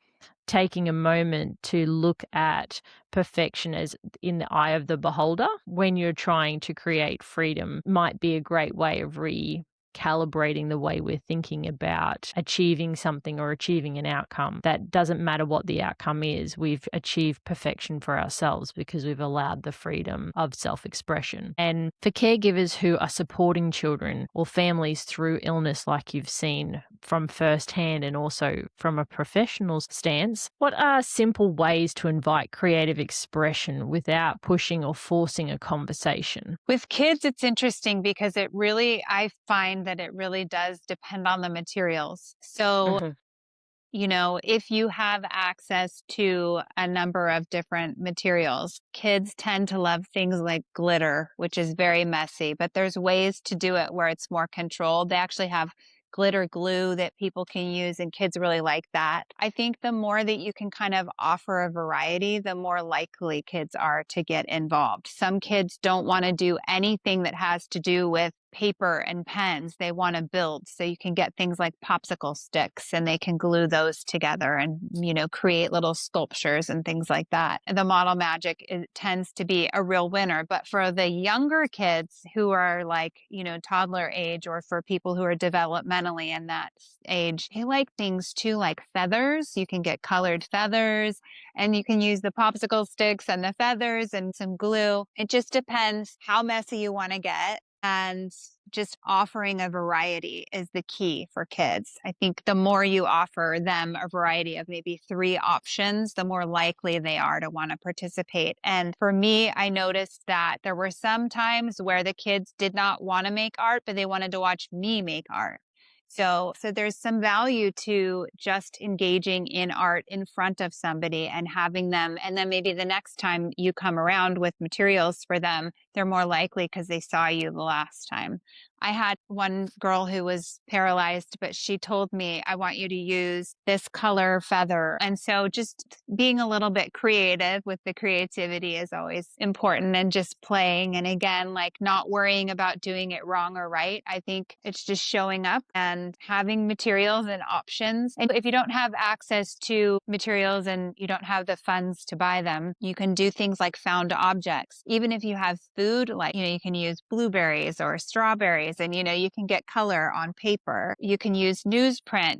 taking a moment to look at perfection as in the eye of the beholder when you're trying to create freedom might be a great way of recalibrating the way we're thinking about achieving something or achieving an outcome. That doesn't matter what the outcome is. We've achieved perfection for ourselves because we've allowed the freedom of self-expression. And for caregivers who are supporting children or families through illness, like you've seen from firsthand and also from a professional stance, what are simple ways to invite creative expression without pushing or forcing a conversation? With kids, it's interesting because I find that it really does depend on the materials. So, Mhm. if you have access to a number of different materials, kids tend to love things like glitter, which is very messy, but there's ways to do it where it's more controlled. They actually have glitter glue that people can use, and kids really like that. I think the more that you can kind of offer a variety, the more likely kids are to get involved. Some kids don't want to do anything that has to do with paper and pens. They want to build. So you can get things like popsicle sticks, and they can glue those together and, create little sculptures and things like that. The model magic tends to be a real winner. But for the younger kids who are like, toddler age, or for people who are developmentally in that age, they like things too, like feathers. You can get colored feathers, and you can use the popsicle sticks and the feathers and some glue. It just depends how messy you want to get. And just offering a variety is the key for kids. I think the more you offer them a variety of maybe 3 options, the more likely they are to want to participate. And for me, I noticed that there were some times where the kids did not want to make art, but they wanted to watch me make art. So there's some value to just engaging in art in front of somebody and having them, and then maybe the next time you come around with materials for them, they're more likely because they saw you the last time. I had one girl who was paralyzed, but she told me, I want you to use this color feather. And so just being a little bit creative with the creativity is always important, and just playing. And again, like not worrying about doing it wrong or right. I think it's just showing up and having materials and options. And if you don't have access to materials and you don't have the funds to buy them, you can do things like found objects. Even if you have food, like, you can use blueberries or strawberries, and, you can get color on paper. You can use newsprint.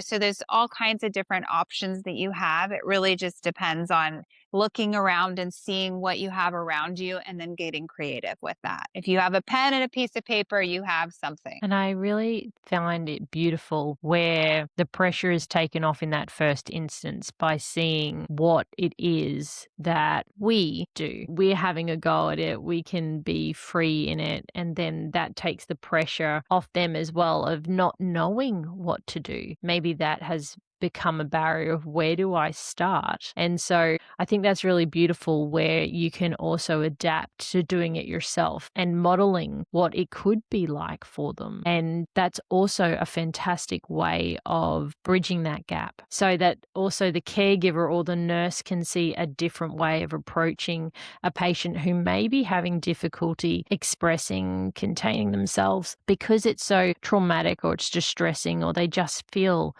There's all kinds of different options that you have. It really just depends on looking around and seeing what you have around you and then getting creative with that. If you have a pen and a piece of paper, you have something. And I really find it beautiful where the pressure is taken off in that first instance by seeing what it is that we do. We're having a go at it. We can be free in it. And then that takes the pressure off them as well of not knowing what to do. Maybe that has become a barrier of where do I start? And so I think that's really beautiful where you can also adapt to doing it yourself and modeling what it could be like for them. And that's also a fantastic way of bridging that gap so that also the caregiver or the nurse can see a different way of approaching a patient who may be having difficulty expressing, containing themselves because it's so traumatic or it's distressing or they just feel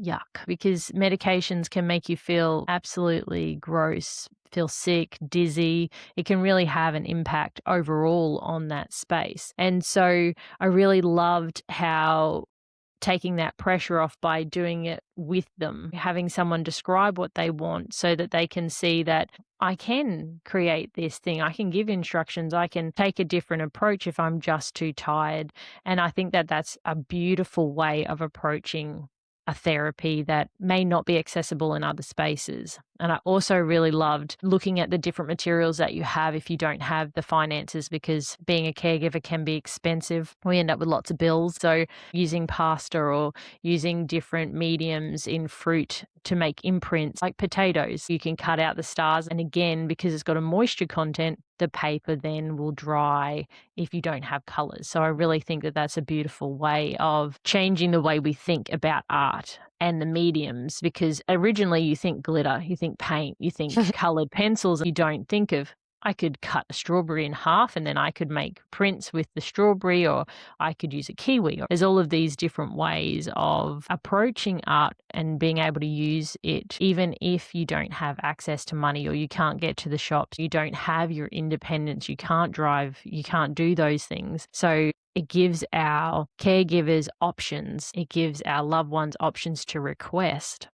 yuck, because medications can make you feel absolutely gross, feel sick, dizzy. It can really have an impact overall on that space. And so I really loved how taking that pressure off by doing it with them, having someone describe what they want so that they can see that I can create this thing. I can give instructions. I can take a different approach if I'm just too tired. And I think that that's a beautiful way of approaching a therapy that may not be accessible in other spaces. And I also really loved looking at the different materials that you have if you don't have the finances, because being a caregiver can be expensive. We end up with lots of bills. So using pasta or using different mediums in fruit to make imprints like potatoes, you can cut out the stars. And again, because it's got a moisture content, the paper then will dry if you don't have colors. So I really think that that's a beautiful way of changing the way we think about art and the mediums, because originally you think glitter, you think paint, you think colored pencils. You don't think of, I could cut a strawberry in half and then I could make prints with the strawberry, or I could use a kiwi. There's all of these different ways of approaching art and being able to use it, even if you don't have access to money or you can't get to the shops, you don't have your independence, you can't drive, you can't do those things. So it gives our caregivers options. It gives our loved ones options to request.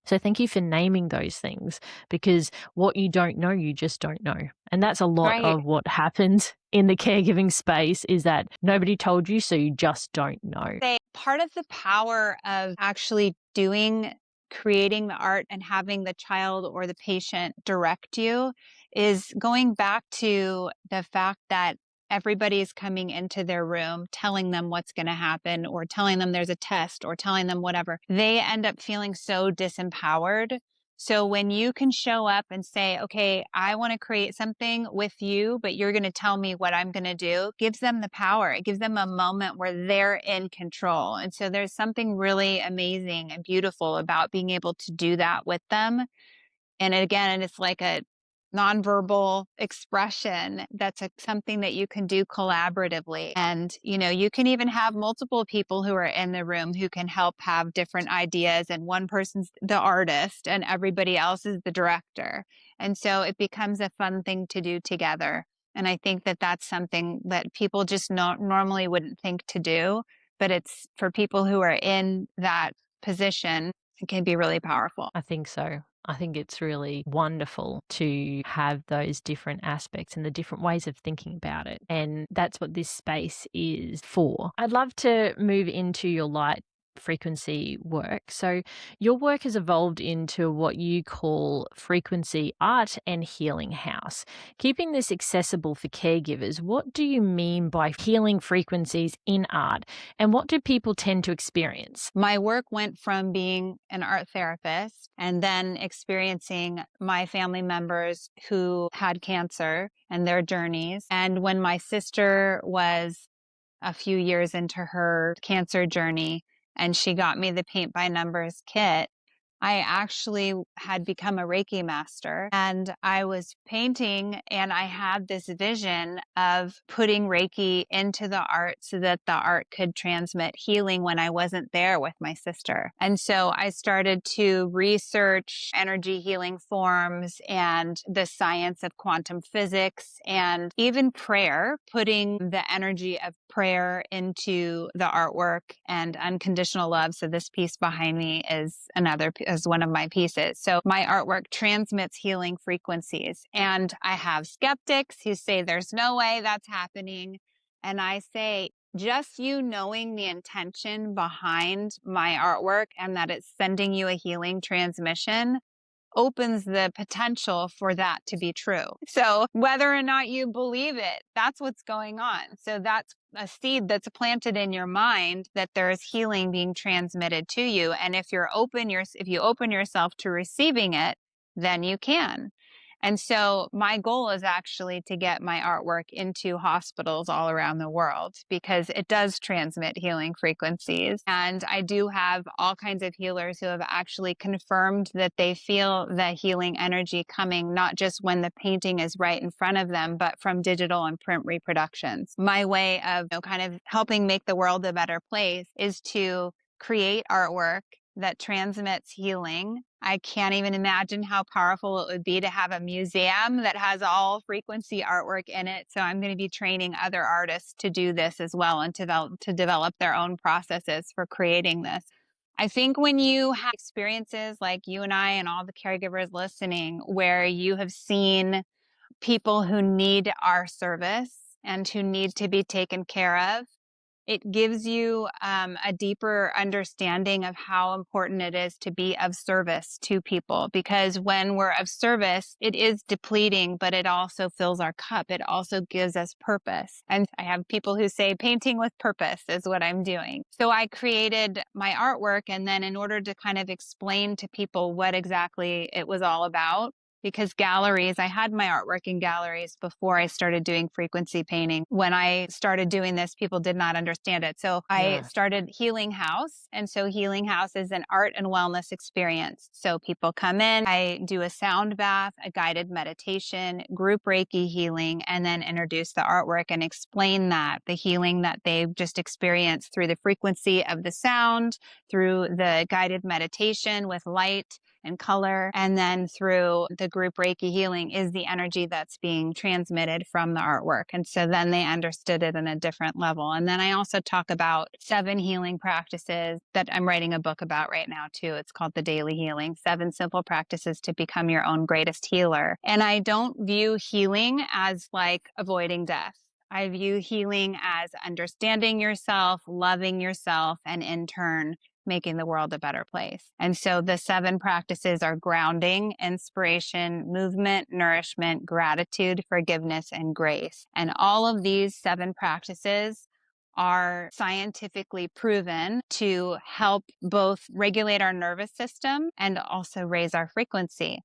So thank you for naming those things, because what you don't know, you just don't know. And that's a lot Right. of what happens in the caregiving space, is that nobody told you, so you just don't know. Part of the power of actually creating the art and having the child or the patient direct you is going back to the fact that everybody's coming into their room, telling them what's going to happen, or telling them there's a test, or telling them whatever. They end up feeling so disempowered. So when you can show up and say, okay, I want to create something with you, but you're going to tell me what I'm going to do, gives them the power. It gives them a moment where they're in control. And so there's something really amazing and beautiful about being able to do that with them. And again, it's like a nonverbal expression that's something that you can do collaboratively. And, you can even have multiple people who are in the room who can help have different ideas. And one person's the artist and everybody else is the director. And so it becomes a fun thing to do together. And I think that that's something that people just normally wouldn't think to do. But it's for people who are in that position, it can be really powerful. I think so. I think it's really wonderful to have those different aspects and the different ways of thinking about it. And that's what this space is for. I'd love to move into your light frequency work. So, your work has evolved into what you call frequency art and healing house. Keeping this accessible for caregivers, what do you mean by healing frequencies in art? And what do people tend to experience? My work went from being an art therapist and then experiencing my family members who had cancer and their journeys. And when my sister was a few years into her cancer journey and she got me the paint by numbers kit, I actually had become a Reiki master and I was painting and I had this vision of putting Reiki into the art so that the art could transmit healing when I wasn't there with my sister. And so I started to research energy healing forms and the science of quantum physics and even prayer, putting the energy of prayer into the artwork and unconditional love. So this piece behind me is one of my pieces. So my artwork transmits healing frequencies. And I have skeptics who say there's no way that's happening. And I say, just you knowing the intention behind my artwork and that it's sending you a healing transmission opens the potential for that to be true. So whether or not you believe it, that's what's going on. So that's a seed that's planted in your mind that there is healing being transmitted to you. And if you open yourself to receiving it, then you can. And so my goal is actually to get my artwork into hospitals all around the world because it does transmit healing frequencies. And I do have all kinds of healers who have actually confirmed that they feel the healing energy coming, not just when the painting is right in front of them, but from digital and print reproductions. My way of kind of helping make the world a better place is to create artwork that transmits healing. I can't even imagine how powerful it would be to have a museum that has all frequency artwork in it. So I'm going to be training other artists to do this as well and to develop their own processes for creating this. I think when you have experiences like you and I and all the caregivers listening, where you have seen people who need our service and who need to be taken care of, it gives you a deeper understanding of how important it is to be of service to people. Because when we're of service, it is depleting, but it also fills our cup. It also gives us purpose. And I have people who say painting with purpose is what I'm doing. So I created my artwork. And then in order to kind of explain to people what exactly it was all about, because galleries, I had my artwork in galleries before I started doing frequency painting. When I started doing this, people did not understand it. So I started Healing House. And so Healing House is an art and wellness experience. So people come in, I do a sound bath, a guided meditation, group Reiki healing, and then introduce the artwork and explain the healing that they've just experienced through the frequency of the sound, through the guided meditation with light and color, and then through the group Reiki healing is the energy that's being transmitted from the artwork. And so then they understood it in a different level. And then I also talk about 7 healing practices that I'm writing a book about right now too. It's called The Daily Healing, 7 simple practices to become your own greatest healer. And I don't view healing as like avoiding death. I view healing as understanding yourself, loving yourself, and in turn, making the world a better place. And so the 7 practices are grounding, inspiration, movement, nourishment, gratitude, forgiveness, and grace. And all of these 7 practices are scientifically proven to help both regulate our nervous system and also raise our frequency.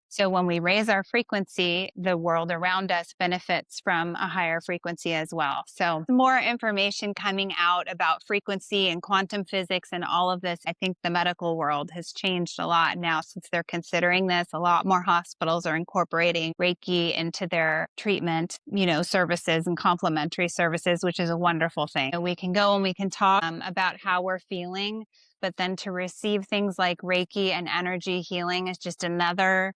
So when we raise our frequency, the world around us benefits from a higher frequency as well. So more information coming out about frequency and quantum physics and all of this. I think the medical world has changed a lot now since they're considering this. A lot more hospitals are incorporating Reiki into their treatment, services and complementary services, which is a wonderful thing. We can go and we can talk about how we're feeling, but then to receive things like Reiki and energy healing is just another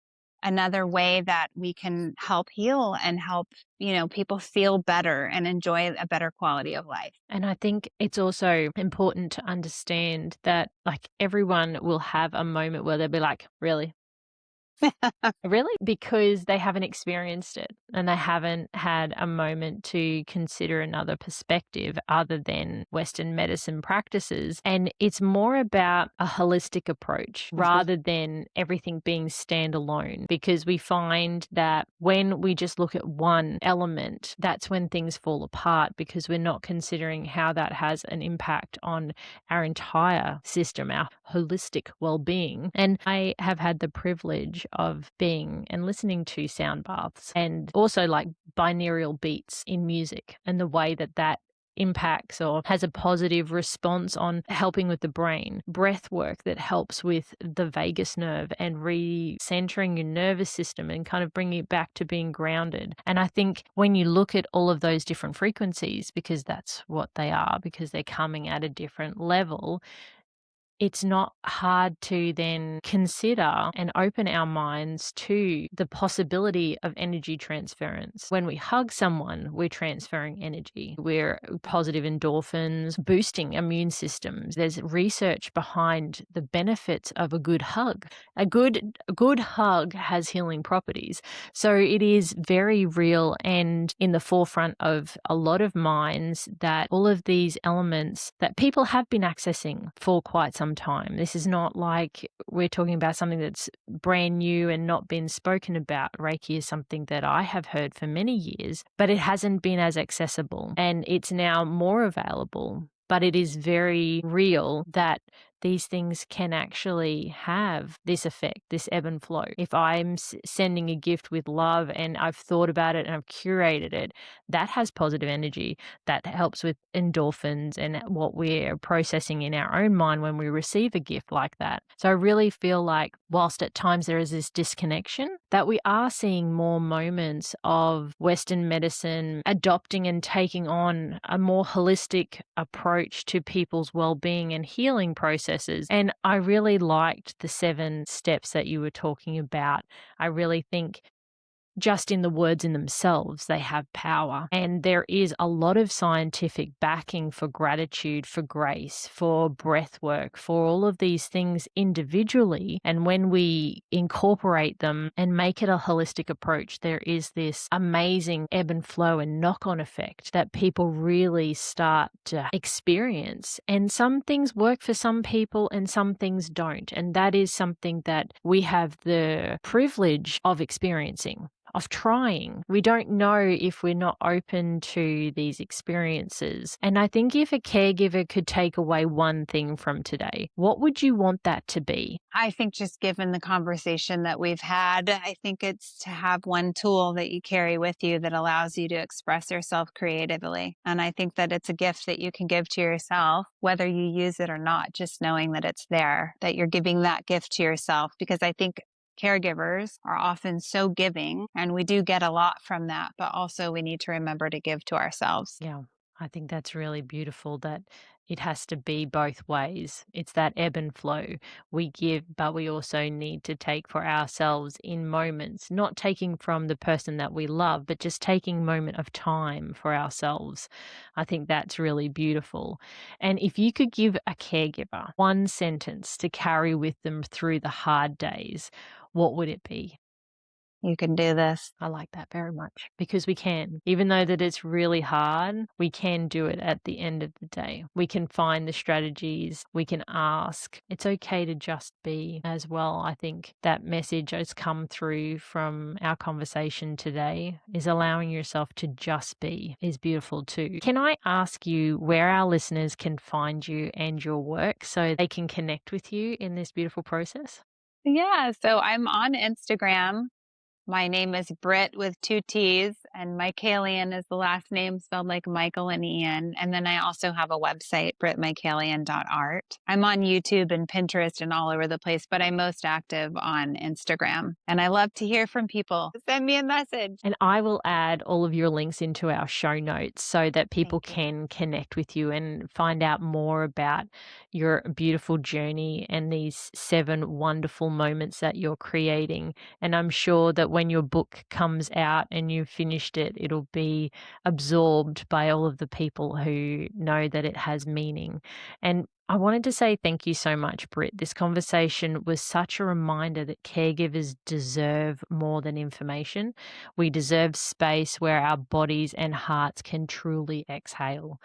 way that we can help heal and help, people feel better and enjoy a better quality of life. And I think it's also important to understand that like everyone will have a moment where they'll be like, really? Really? Because they haven't experienced it and they haven't had a moment to consider another perspective other than Western medicine practices. And it's more about a holistic approach Mhm. rather than everything being standalone, because we find that when we just look at one element, that's when things fall apart because we're not considering how that has an impact on our entire system, our holistic well-being. And I have had the privilege of being and listening to sound baths and also like binaural beats in music and the way that that impacts or has a positive response on helping with the brain. Breath work that helps with the vagus nerve and recentering your nervous system and kind of bringing it back to being grounded. And I think when you look at all of those different frequencies, because that's what they are, because they're coming at a different level, it's not hard to then consider and open our minds to the possibility of energy transference. When we hug someone, we're transferring energy. We're positive endorphins, boosting immune systems. There's research behind the benefits of a good hug. A good hug has healing properties. So it is very real and in the forefront of a lot of minds that all of these elements that people have been accessing for quite some time. This is not like we're talking about something that's brand new and not been spoken about. Reiki is something that I have heard for many years, but it hasn't been as accessible and it's now more available. But it is very real that these things can actually have this effect, this ebb and flow. If I'm sending a gift with love and I've thought about it and I've curated it, that has positive energy. That helps with endorphins and what we're processing in our own mind when we receive a gift like that. So I really feel like whilst at times there is this disconnection, that we are seeing more moments of Western medicine adopting and taking on a more holistic approach to people's well-being and healing processes. And I really liked the 7 steps that you were talking about. I really think just in the words in themselves, they have power. And there is a lot of scientific backing for gratitude, for grace, for breath work, for all of these things individually. And when we incorporate them and make it a holistic approach, there is this amazing ebb and flow and knock-on effect that people really start to experience. And some things work for some people and some things don't. And that is something that we have the privilege of experiencing, of trying. We don't know if we're not open to these experiences. And I think if a caregiver could take away one thing from today, what would you want that to be? I think just given the conversation that we've had, I think it's to have one tool that you carry with you that allows you to express yourself creatively. And I think that it's a gift that you can give to yourself, whether you use it or not, just knowing that it's there, that you're giving that gift to yourself. Because I think caregivers are often so giving and we do get a lot from that, but also we need to remember to give to ourselves. Yeah, I think that's really beautiful that it has to be both ways. It's that ebb and flow. We give, but we also need to take for ourselves in moments, not taking from the person that we love, but just taking a moment of time for ourselves. I think that's really beautiful. And if you could give a caregiver one sentence to carry with them through the hard days, what would it be? You can do this. I like that very much because we can. Even though that it's really hard, we can do it at the end of the day. We can find the strategies, we can ask. It's okay to just be as well. I think that message has come through from our conversation today is allowing yourself to just be is beautiful too. Can I ask you where our listeners can find you and your work so they can connect with you in this beautiful process? Yeah. So I'm on Instagram. My name is Britt with 2 T's, and Michaelian is the last name spelled like Michael and Ian. And then I also have a website, brittmichaelian.art. I'm on YouTube and Pinterest and all over the place, but I'm most active on Instagram. And I love to hear from people. Send me a message. And I will add all of your links into our show notes so that people Thank you. can connect with you and find out more about your beautiful journey and these 7 wonderful moments that you're creating. And I'm sure that when your book comes out and you finish finished it, it'll be absorbed by all of the people who know that it has meaning. And I wanted to say thank you so much, Britt. This conversation was such a reminder that caregivers deserve more than information. We deserve space where our bodies and hearts can truly exhale.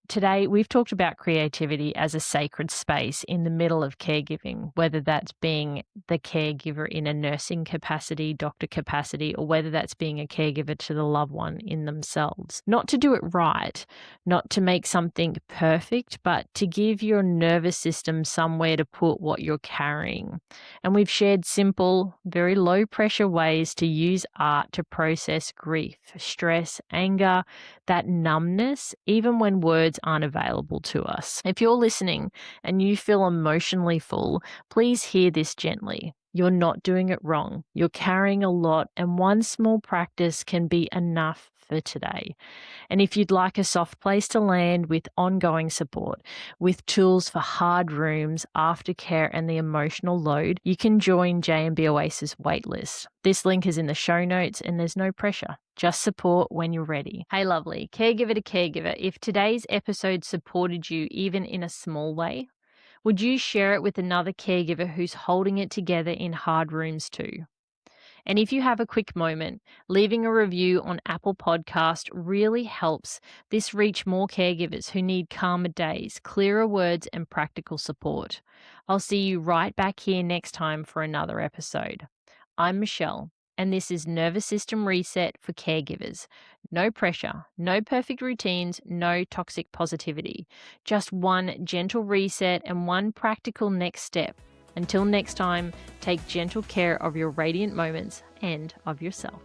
Today, we've talked about creativity as a sacred space in the middle of caregiving, whether that's being the caregiver in a nursing capacity, doctor capacity, or whether that's being a caregiver to the loved one in themselves. Not to do it right, not to make something perfect, but to give your nervous system somewhere to put what you're carrying. And we've shared simple, very low pressure ways to use art to process grief, stress, anger, that numbness, even when words aren't available to us. If you're listening and you feel emotionally full, please hear this gently. You're not doing it wrong. You're carrying a lot, and one small practice can be enough for today. And if you'd like a soft place to land with ongoing support, with tools for hard rooms, aftercare, and the emotional load, you can join J&B Oasis waitlist. This link is in the show notes, and there's no pressure. Just support when you're ready. Hey, lovely, caregiver to caregiver, if today's episode supported you even in a small way, would you share it with another caregiver who's holding it together in hard rooms too? And if you have a quick moment, leaving a review on Apple Podcast really helps this reach more caregivers who need calmer days, clearer words, and practical support. I'll see you right back here next time for another episode. I'm Michelle, and this is Nervous System Reset for Caregivers. No pressure, no perfect routines, no toxic positivity. Just one gentle reset and one practical next step. Until next time, take gentle care of your radiant moments and of yourself.